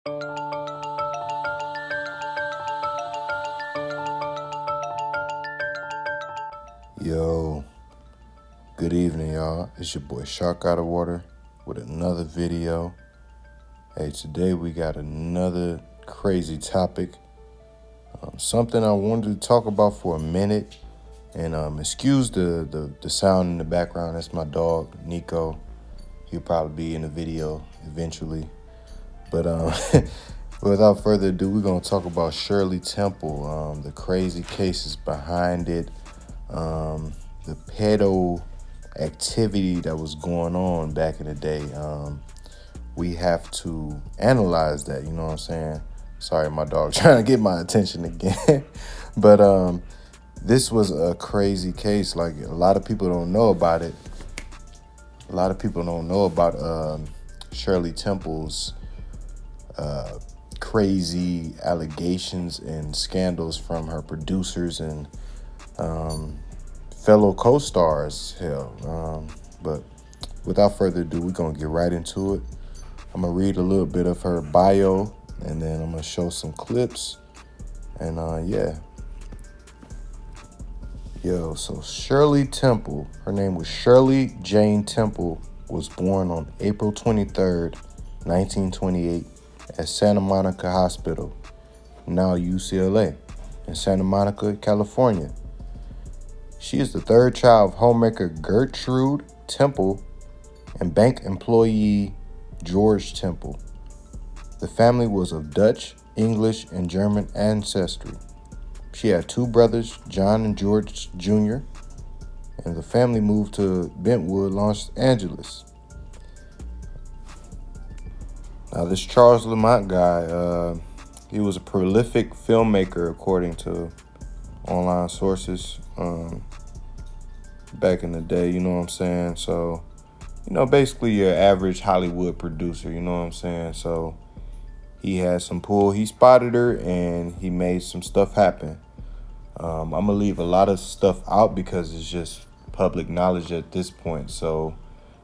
Yo, good evening, y'all. It's your boy Shark Out of Water with another video. Hey, today we got another crazy topic. Something I wanted to talk about for a minute. And excuse the sound in the background. That's my dog, Nico. He'll probably be in the video eventually. But without further ado, we're going to talk about Shirley Temple, the crazy cases behind it, the pedo activity that was going on back in the day. We have to analyze that, you know what I'm saying? Sorry, my dog trying to get my attention again. But this was a crazy case. Like, a lot of people don't know about it. A lot of people don't know about Shirley Temple's crazy allegations and scandals from her producers and fellow co-stars, hell. But without further ado, we're going to get right into it. I'm going to read a little bit of her bio, and then I'm going to show some clips. And yeah. Yo, so Shirley Temple, her name was Shirley Jane Temple, was born on April 23rd, 1928 at Santa Monica Hospital, now UCLA, in Santa Monica, California. She is the third child of homemaker Gertrude Temple and bank employee George Temple. The family was of Dutch, English, and German ancestry. She had two brothers, John and George Jr., and the family moved to Bentwood, Los Angeles. Now, this Charles Lamont guy, he was a prolific filmmaker, according to online sources, back in the day, you know what I'm saying? So, basically your average Hollywood producer, you know what I'm saying? So he had some pull. He spotted her and he made some stuff happen. I'm going to leave a lot of stuff out because it's just public knowledge at this point. So,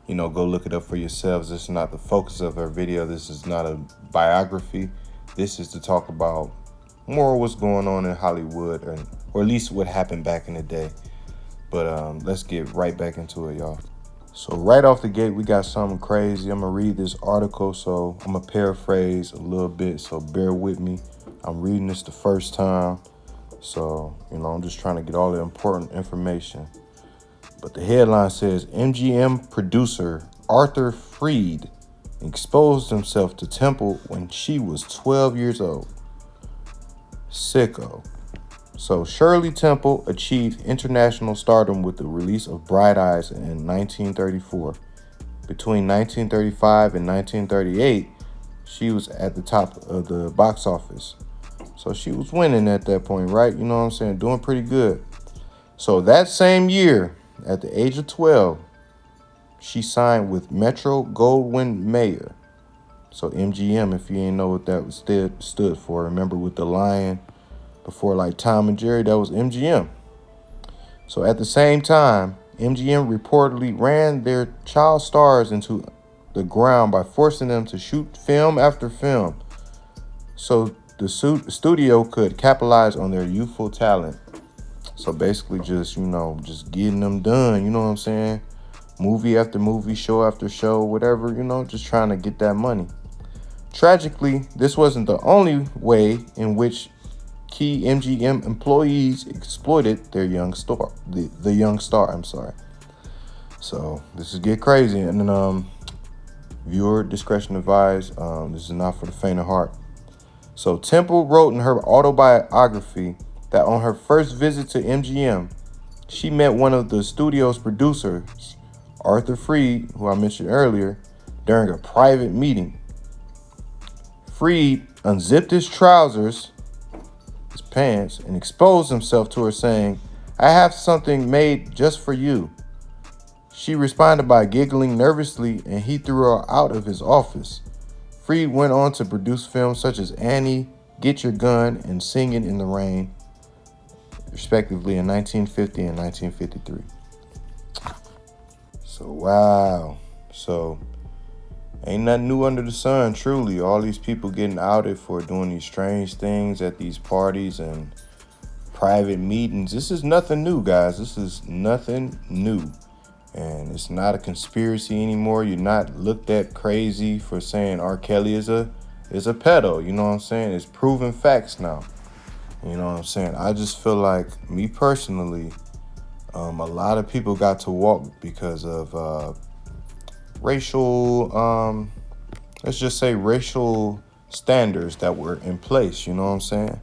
go look it up for yourselves. This is not the focus of our video. This is not a biography. This is to talk about more what's going on in Hollywood, or at least what happened back in the day. But let's get right back into it, y'all. So right off the gate, we got something crazy. I'm going to read this article, so I'm going to paraphrase a little bit, so bear with me. I'm reading this the first time, so, I'm just trying to get all the important information. But the headline says, MGM producer Arthur Freed exposed himself to Temple when she was 12 years old. Sicko. So Shirley Temple achieved international stardom with the release of Bright Eyes in 1934. Between 1935 and 1938, she was at the top of the box office. So she was winning at that point, right? You know what I'm saying? Doing pretty good. So that same year, at the age of 12, she signed with Metro-Goldwyn-Mayer. So MGM, if you ain't know what that stood for, remember with the lion before, like Tom and Jerry, that was MGM. So at the same time, MGM reportedly ran their child stars into the ground by forcing them to shoot film after film, so the studio could capitalize on their youthful talent. So basically just getting them done, you know what I'm saying? Movie after movie, show after show, whatever, just trying to get that money. Tragically, this wasn't the only way in which key MGM employees exploited their young star, the young star, I'm sorry. So this is get crazy, and then viewer discretion advised. This is not for the faint of heart. So Temple wrote in her autobiography that on her first visit to MGM, she met one of the studio's producers, Arthur Freed, who I mentioned earlier, during a private meeting. Freed unzipped his trousers, his pants, and exposed himself to her, saying, "I have something made just for you." She responded by giggling nervously, and he threw her out of his office. Freed went on to produce films such as Annie, Get Your Gun, and Singing in the Rain, respectively, in 1950 and 1953. So, wow. So, Ain't nothing new under the sun, truly. All these people getting outed for doing these strange things at these parties and private meetings. This is nothing new, guys. This is nothing new. And it's not a conspiracy anymore. You're not looked at crazy for saying R. Kelly is a pedo. You know what I'm saying? It's proven facts now. You know what I'm saying? I just feel like, me personally, a lot of people got to walk because of racial, let's just say racial standards that were in place. You know what I'm saying?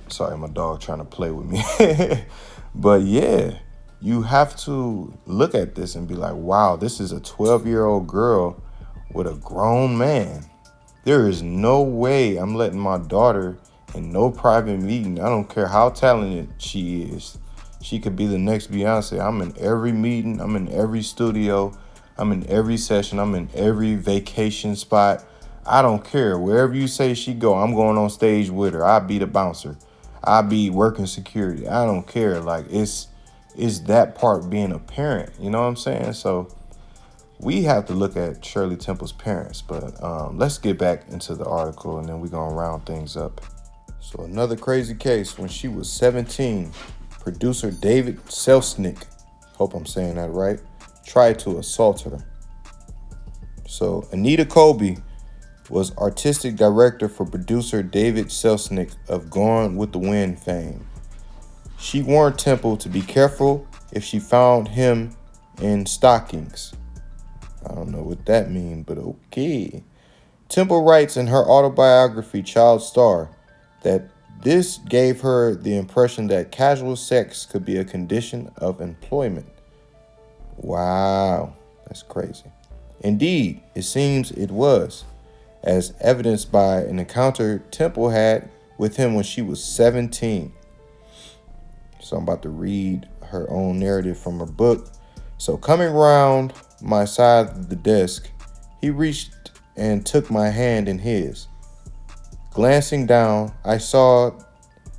Sorry, my dog trying to play with me. But yeah, you have to look at this and be like, wow, this is a 12-year-old girl with a grown man. There is no way I'm letting my daughter in no private meeting. I don't care how talented she is. She could be the next Beyonce. I'm in every meeting. I'm in every studio. I'm in every session. I'm in every vacation spot. I don't care. Wherever you say she go, I'm going on stage with her. I'll be the bouncer. I'll be working security. I don't care. Like, it's that part being a parent. You know what I'm saying? So we have to look at Shirley Temple's parents. But let's get back into the article, and then we're going to round things up. So another crazy case. When she was 17, producer David Selznick, hope I'm saying that right, tried to assault her. So Anita Colby was artistic director for producer David Selznick of Gone with the Wind fame. She warned Temple to be careful if she found him in stockings. I don't know what that means, but okay. Temple writes in her autobiography, Child Star, that this gave her the impression that casual sex could be a condition of employment. Wow, that's crazy. Indeed, it seems it was, as evidenced by an encounter Temple had with him when she was 17. So I'm about to read her own narrative from her book. So coming round my side of the desk, he reached and took my hand in his. Glancing down, I saw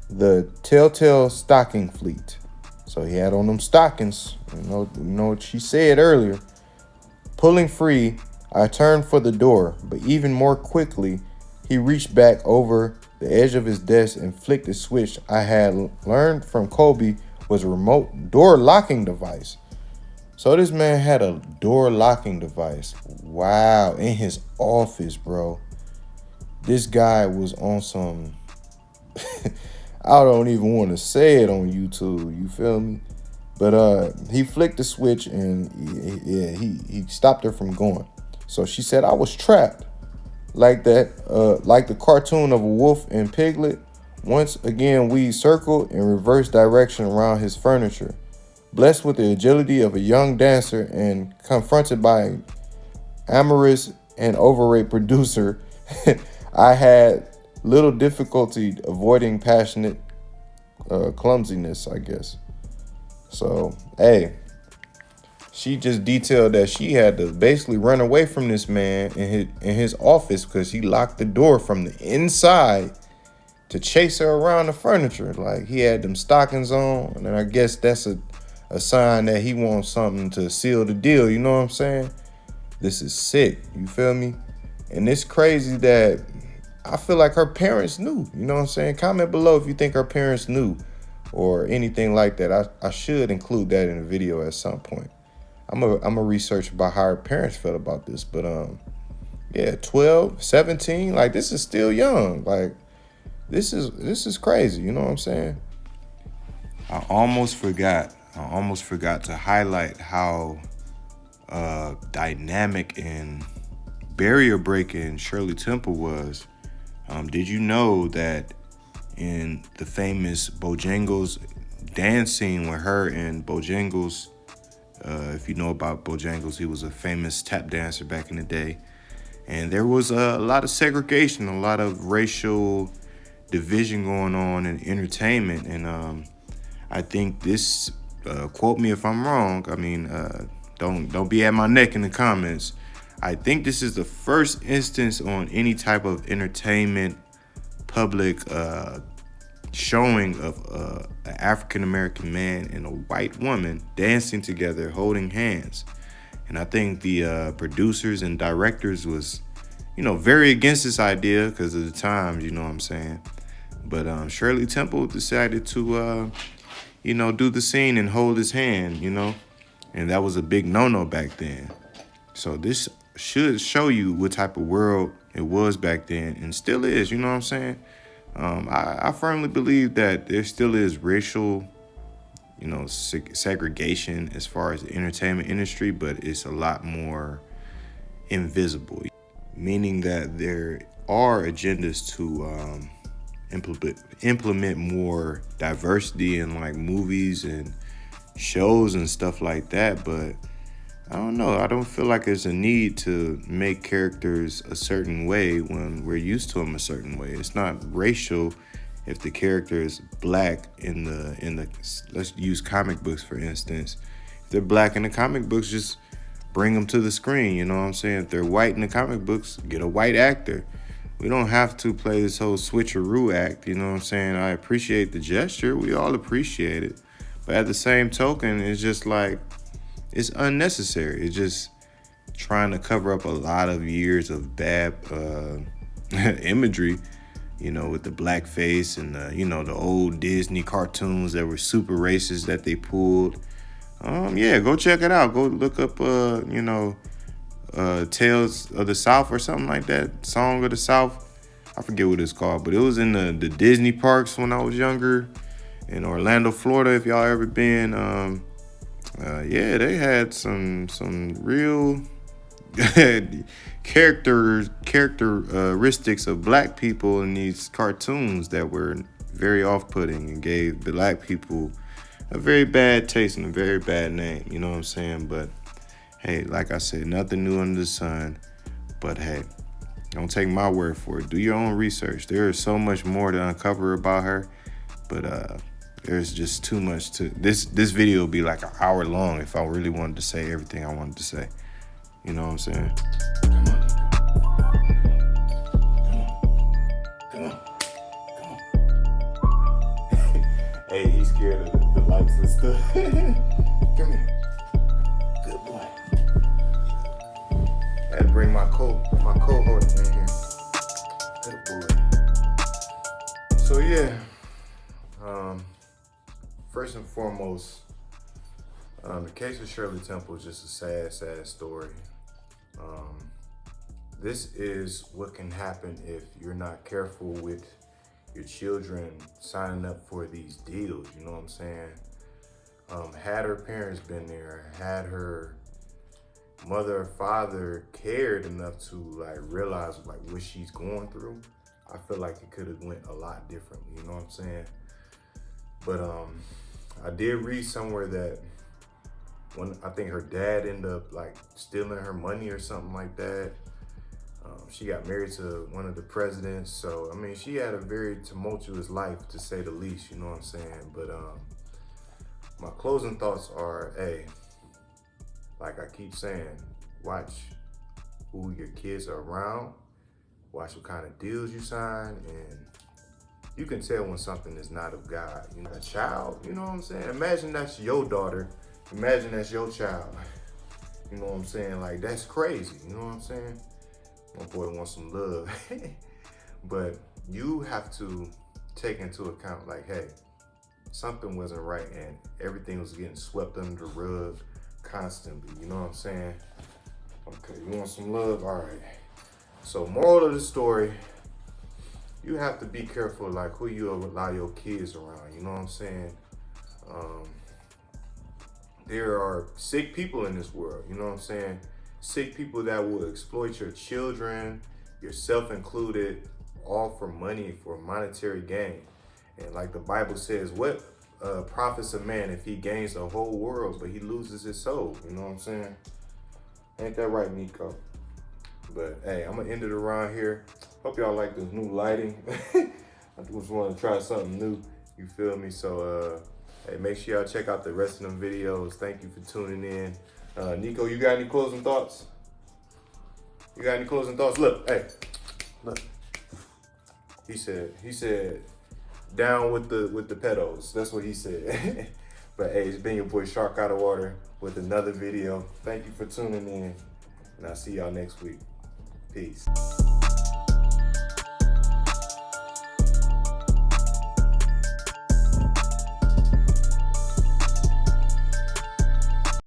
the telltale stocking fleet. So he had on them stockings. You know what she said earlier. Pulling free, I turned for the door, but even more quickly, he reached back over the edge of his desk and flicked a switch I had learned from Colby was a remote door locking device. So this man had a door locking device. Wow, in his office, bro. This guy was on some, I don't even want to say it on YouTube, you feel me? But he flicked the switch and he stopped her from going. So she said, I was trapped like that, like the cartoon of a wolf and piglet. Once again, we circled in reverse direction around his furniture. Blessed with the agility of a young dancer and confronted by an amorous and overrated producer, I had little difficulty avoiding passionate clumsiness, I guess. So, hey, she just detailed that she had to basically run away from this man in his office because he locked the door from the inside to chase her around the furniture. Like, he had them stockings on, and I guess that's a sign that he wants something to seal the deal. You know what I'm saying? This is sick. You feel me? And it's crazy that I feel like her parents knew. You know what I'm saying? Comment below if you think her parents knew or anything like that. I should include that in the video at some point. I'm a research about how her parents felt about this. But yeah, 12, 17, like, this is still young. Like, this is crazy. You know what I'm saying? I almost forgot to highlight how dynamic and barrier breaking Shirley Temple was. Did you know that in the famous Bojangles dance scene with her and Bojangles, if you know about Bojangles, he was a famous tap dancer back in the day. And there was a lot of segregation, a lot of racial division going on in entertainment. And I think this, quote me if I'm wrong, I mean, don't be at my neck in the comments. I think this is the first instance on any type of entertainment public showing of an African-American man and a white woman dancing together, holding hands. And I think the producers and directors was, very against this idea because of the times, you know what I'm saying? But Shirley Temple decided to, do the scene and hold his hand, and that was a big no-no back then. So this should show you what type of world it was back then and still is, you know what I'm saying? I firmly believe that there still is racial, segregation as far as the entertainment industry, but it's a lot more invisible, meaning that there are agendas to implement more diversity in like movies and shows and stuff like that. But I don't know. I don't feel like there's a need to make characters a certain way when we're used to them a certain way. It's not racial if the character is black in the let's use comic books for instance. If they're black in the comic books, just bring them to the screen. You know what I'm saying? If they're white in the comic books, get a white actor. We don't have to play this whole switcheroo act. You know what I'm saying? I appreciate the gesture. We all appreciate it. But at the same token, it's just like, it's unnecessary. It's just trying to cover up a lot of years of bad imagery, with the blackface and the old Disney cartoons that were super racist that they pulled. Yeah, go check it out. Go look up, Tales of the South or something like that. Song of the South. I forget what it's called, but it was in the Disney parks when I was younger in Orlando, Florida. If y'all ever been, yeah, they had some real characteristics of black people in these cartoons that were very off-putting and gave black people a very bad taste and a very bad name. You know what I'm saying? But hey, like I said, nothing new under the sun. But hey, don't take my word for it. Do your own research. There is so much more to uncover about her. But there's just too much to this. This video will be like an hour long if I really wanted to say everything I wanted to say. You know what I'm saying? Come on. Hey, he's scared of the lights and stuff. Come here. Good boy. I had to bring my cohort in here. Good boy. So yeah. First and foremost, the case of Shirley Temple is just a sad story. This is what can happen if you're not careful with your children signing up for these deals, you know what I'm saying? Had her parents been there, had her mother or father cared enough to like realize like what she's going through, I feel like it could have went a lot differently, you know what I'm saying? But I did read somewhere that when I think her dad ended up like stealing her money or something like that. She got married to one of the presidents. So, I mean, she had a very tumultuous life to say the least, you know what I'm saying? But my closing thoughts are, hey, like I keep saying, watch who your kids are around, watch what kind of deals you sign, and you can tell when something is not of God. You know, a child, you know what I'm saying? Imagine that's your daughter. Imagine that's your child. You know what I'm saying? Like, that's crazy. You know what I'm saying? My boy wants some love. But you have to take into account, like, hey, something wasn't right and everything was getting swept under the rug constantly. You know what I'm saying? Okay, you want some love? All right. So, moral of the story, you have to be careful, like, who you allow your kids around. You know what I'm saying? There are sick people in this world. You know what I'm saying? Sick people that will exploit your children, yourself included, all for money, for monetary gain. And like the Bible says, what profits a man if he gains the whole world, but he loses his soul? You know what I'm saying? Ain't that right, Nico? But hey, I'm gonna end it around here. Hope y'all like this new lighting. I just want to try something new. You feel me? So hey, make sure y'all check out the rest of them videos. Thank you for tuning in. Nico, you got any closing thoughts? You got any closing thoughts? Look, hey, look. He said, down with the pedos. That's what he said. But hey, it's been your boy Shark Out of Water with another video. Thank you for tuning in, and I'll see y'all next week. Peace.